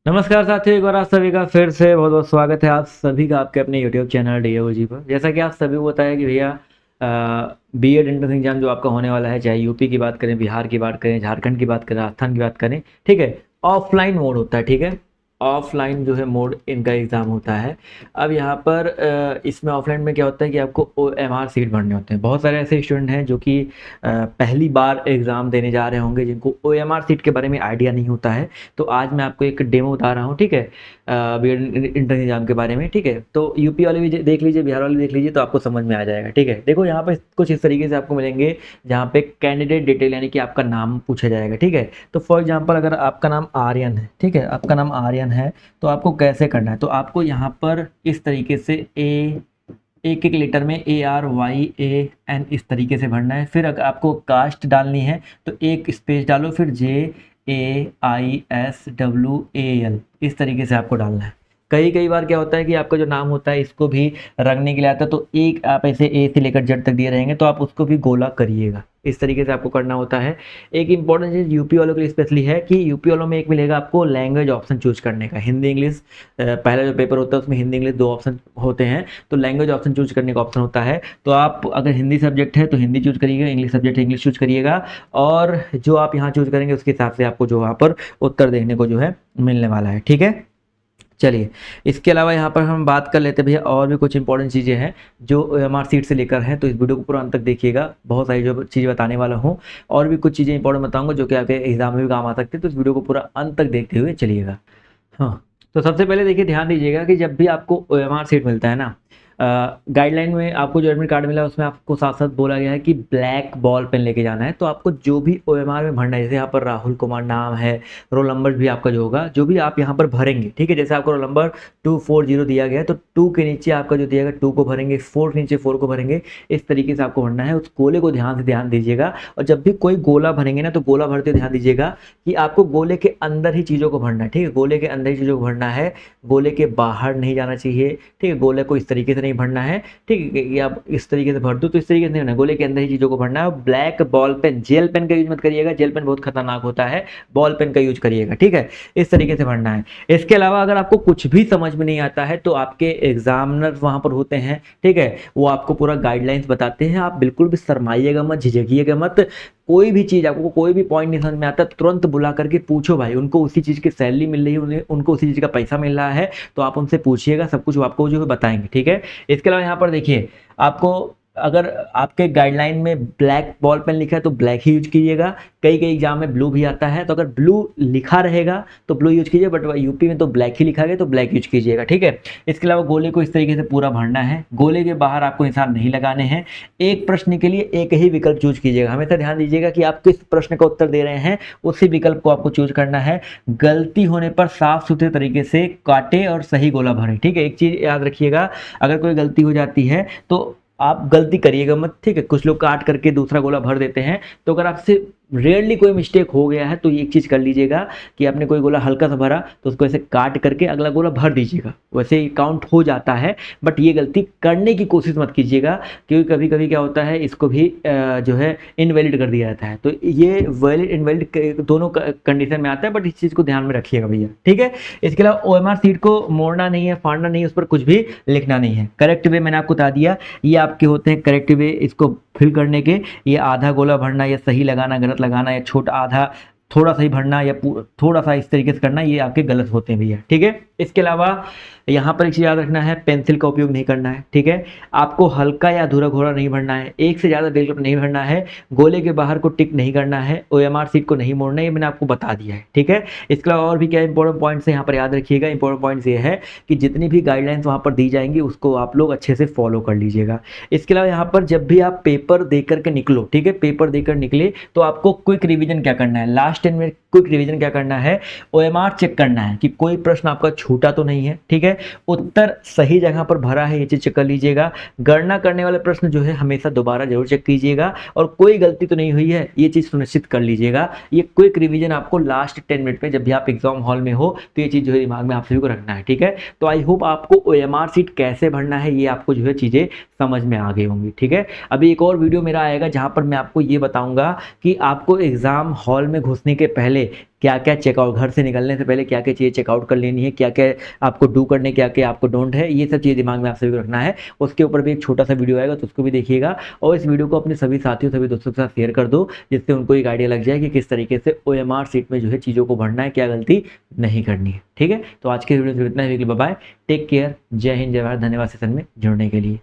नमस्कार साथियों, एक बार आप सभी का फिर से बहुत बहुत स्वागत है आप सभी का आपके अपने यूट्यूब चैनल DAOG पर। जैसा कि आप सभी को पता है कि भैया बीएड एंट्रेंस एग्जाम जो आपका होने वाला है, चाहे यूपी की बात करें, बिहार की बात करें, झारखंड की बात करें, राजस्थान की बात करें, ठीक है। ऑफलाइन मोड होता है, ठीक है। ऑफलाइन जो है मोड इनका एग्ज़ाम होता है। अब यहाँ पर इसमें ऑफलाइन में क्या होता है कि आपको OMR सीट भरने होते हैं। बहुत सारे ऐसे स्टूडेंट हैं जो कि पहली बार एग्ज़ाम देने जा रहे होंगे, जिनको OMR सीट के बारे में आइडिया नहीं होता है। तो आज मैं आपको एक डेमो बता रहा हूँ, ठीक है, बीएड एंट्रेंस एग्जाम के बारे में, ठीक है। तो यूपी वाले भी देख लीजिए, बिहार वाले देख लीजिए, तो आपको समझ में आ जाएगा, ठीक है। देखो यहाँ पे कुछ इस तरीके से आपको मिलेंगे, जहाँ पे कैंडिडेट डिटेल यानी कि आपका नाम पूछा जाएगा, ठीक है। तो फॉर एग्जांपल अगर आपका नाम आर्यन है, ठीक है, आपका नाम आर्यन है, तो आपको कैसे करना है, तो आपको यहाँ पर इस तरीके से एक एक लेटर में ARYAN इस तरीके से भरना है। फिर अगर आपको कास्ट डालनी है तो एक स्पेस डालो, फिर JAISWAL इस तरीके से आपको डालना है। कई कई बार क्या होता है कि आपका जो नाम होता है इसको भी रंगने के लिए आता है, तो एक आप ऐसे A से लेकर Z तक दिए रहेंगे, तो आप उसको भी गोला करिएगा। इस तरीके से आपको करना होता है। एक इंपॉर्टेंट चीज़ यूपी वालों के लिए स्पेशली है कि यूपी वालों में एक मिलेगा आपको लैंग्वेज ऑप्शन चूज करने का, हिंदी इंग्लिश। पहला जो पेपर होता है उसमें हिंदी इंग्लिश दो ऑप्शन होते हैं, तो लैंग्वेज ऑप्शन चूज करने का ऑप्शन होता है। तो आप अगर हिंदी सब्जेक्ट है तो हिंदी चूज करिएगा, इंग्लिश सब्जेक्ट है इंग्लिश चूज करिएगा, और जो आप यहाँ चूज करेंगे उसके हिसाब से आपको जो वहाँ पर उत्तर देखने को जो है मिलने वाला है, ठीक है। चलिए, इसके अलावा यहाँ पर हम बात कर लेते हैं भैया, और भी कुछ इंपॉर्टेंट चीज़ें हैं जो OMR सीट से लेकर हैं, तो इस वीडियो को पूरा अंत तक देखिएगा। बहुत सारी जो चीज़ें बताने वाला हूँ, और भी कुछ चीज़ें इंपॉर्टेंट बताऊंगा जो कि आपके एग्जाम में भी काम आ सकते हैं, तो इस वीडियो को पूरा अंत तक देखते हुए चलिएगा। हाँ, तो सबसे पहले देखिए, ध्यान दीजिएगा कि जब भी आपको OMR सीट मिलता है ना, गाइडलाइन में आपको जो एडमिट कार्ड मिला है उसमें आपको साथ साथ बोला गया है कि ब्लैक बॉल पेन लेके जाना है। तो आपको जो भी OMR में भरना है, जैसे यहाँ पर राहुल कुमार नाम है, रोल नंबर भी आपका जो होगा, जो भी आप यहाँ पर भरेंगे, ठीक है। जैसे आपको रोल नंबर 240 दिया गया है, तो 2 के नीचे आपका जो दिया गया 2 को भरेंगे, 4 के नीचे 4 को भरेंगे। इस तरीके से आपको भरना है। उस गोले को ध्यान दीजिएगा, और जब भी कोई गोला भरेंगे ना, तो गोला भरते हुए ध्यान दीजिएगा कि आपको गोले के अंदर ही चीज़ों को भरना है, ठीक है। गोले के अंदर ही चीज़ों को भरना है, गोले के बाहर नहीं जाना चाहिए, ठीक है। गोले को इस तरीके से नहीं भरना है, ठीक है। ये आप इस तरीके से भर दो तो इस तरीके से नहीं भरना है, गोले के अंदर ही चीज़ों को भरना है। Black ball pen, gel pen का यूज मत करिएगा, जेल पेन बहुत खतरनाक होता है, बॉल पेन का यूज करिएगा, ठीक है। इस तरीके से भरना है। इसके अलावा अगर आपको कुछ भी समझ में नहीं आता है तो आपके एग्जामिनर वहाँ पर होते हैं, ठीक है, वो आपको पूरा गाइडलाइंस बताते हैं। आप बिल्कुल भी शर्माइएगा मत, झिझकिएगा मत। कोई भी चीज़ आपको कोई भी पॉइंट नहीं समझ में आता, तुरंत बुला करके पूछो भाई। उनको उसी चीज़ की सैलरी मिल रही है, उनको उसी चीज़ का पैसा मिल रहा है, तो आप उनसे पूछिएगा, सब कुछ वो आपको जो है बताएंगे, ठीक है। इसके अलावा यहाँ पर देखिए, आपको अगर आपके गाइडलाइन में ब्लैक बॉल पेन लिखा है तो ब्लैक ही यूज कीजिएगा। कई कई एग्जाम में ब्लू भी आता है, तो अगर ब्लू लिखा रहेगा तो ब्लू यूज कीजिए, बट यूपी में तो ब्लैक ही लिखा गया तो ब्लैक यूज कीजिएगा, ठीक है। इसके अलावा गोले को इस तरीके से पूरा भरना है। गोले के बाहर आपको निशान नहीं लगाने हैं। एक प्रश्न के लिए एक ही विकल्प चूज कीजिएगा। हमेशा ध्यान दीजिएगा कि आप किस प्रश्न का उत्तर दे रहे हैं, उसी विकल्प को आपको चूज करना है। गलती होने पर साफ सुथरे तरीके से काटे और सही गोला भरें, ठीक है। एक चीज याद रखिएगा, अगर कोई गलती हो जाती है तो आप गलती करिएगा मत, ठीक है। कुछ लोग काट करके दूसरा गोला भर देते हैं, तो अगर आपसे रेयरली कोई मिस्टेक हो गया है तो एक चीज़ कर लीजिएगा कि आपने कोई गोला हल्का सा भरा तो उसको ऐसे काट करके अगला गोला भर दीजिएगा, वैसे ही काउंट हो जाता है। बट ये गलती करने की कोशिश मत कीजिएगा, क्योंकि कभी कभी क्या होता है, इसको भी जो है इनवैलिड कर दिया जाता है। तो ये वैलिड इनवैलिड दोनों कंडीशन में आता है, बट इस चीज़ को ध्यान में रखिएगा भैया, ठीक है। इसके अलावा OMR सीट को मोड़ना नहीं है, फाड़ना नहीं है, उस पर कुछ भी लिखना नहीं है। करेक्ट वे मैंने आपको बता दिया, ये आपके होते हैं करेक्ट वे इसको फिल करने के। ये आधा गोला भरना या सही लगाना, गलत लगाना, या छोटा आधा थोड़ा सही भरना, या थोड़ा सा इस तरीके से करना, ये आपके गलत होते हैं भैया, ठीक है। इसके अलावा यहाँ पर एक चीज़ याद रखना है, पेंसिल का उपयोग नहीं करना है, ठीक है। आपको हल्का या अधूरा घोड़ा नहीं भरना है, एक से ज़्यादा विकल्प नहीं भरना है, गोले के बाहर को टिक नहीं करना है, OMR सीट को नहीं मोड़ना है, ये मैंने आपको बता दिया है, ठीक है। इसके अलावा और भी क्या इंपॉर्टेंट पॉइंट्स है यहाँ पर याद रखिएगा। इंपॉर्टेंट पॉइंट्स ये है कि जितनी भी गाइडलाइंस वहाँ पर दी जाएंगी उसको आप लोग अच्छे से फॉलो कर लीजिएगा। इसके अलावा यहाँ पर जब भी आप पेपर दे करके निकलो, ठीक है, पेपर देकर निकले तो आपको क्विक रिविजन क्या करना है, लास्ट 10 मिनट क्विक रिविजन क्या करना है, OMR चेक करना है कि कोई प्रश्न आपका छूटा तो नहीं है, ठीक है। उत्तर सही जगह पर भरा है, ये चीज चेक कर लीजिएगा। गणना करने वाले प्रश्न जो है हमेशा दोबारा जरूर चेक कीजिएगा, और कोई गलती तो नहीं हुई है ये चीज सुनिश्चित कर लीजिएगा। ये क्विक रिवीजन आपको लास्ट 10 मिनट में जब भी आप एग्जाम हॉल में हो तो ये चीज जो है दिमाग में आप सभी को रखना है, ठीक है। तो आई होप आपको OMR सीट कैसे भरना है ये आपको जो है चीजें समझ में आ गई होंगी, ठीक है। अभी एक और वीडियो मेरा आएगा जहां पर मैं आपको ये बताऊंगा कि आपको एग्जाम हॉल में घुस घुसने के पहले क्या क्या चेकआउट, घर से निकलने से पहले क्या क्या चीज़ें चेकआउट कर लेनी है, क्या क्या आपको डू करने, क्या क्या आपको डोंट है, ये सब चीज़ें दिमाग में आप सभी को रखना है। उसके ऊपर भी एक छोटा सा वीडियो आएगा तो उसको भी देखिएगा और इस वीडियो को अपने सभी साथियों सभी दोस्तों के साथ शेयर कर दो, जिससे उनको एक आइडिया लग जाए कि किस तरीके से OMR सीट में जो है चीज़ों को भरना है, क्या गलती नहीं करनी है। ठीक है, तो आज के वीडियो में इतना ही। बाय बाय, टेक केयर, जय हिंद जय भारत, धन्यवाद सेशन में जुड़ने के लिए।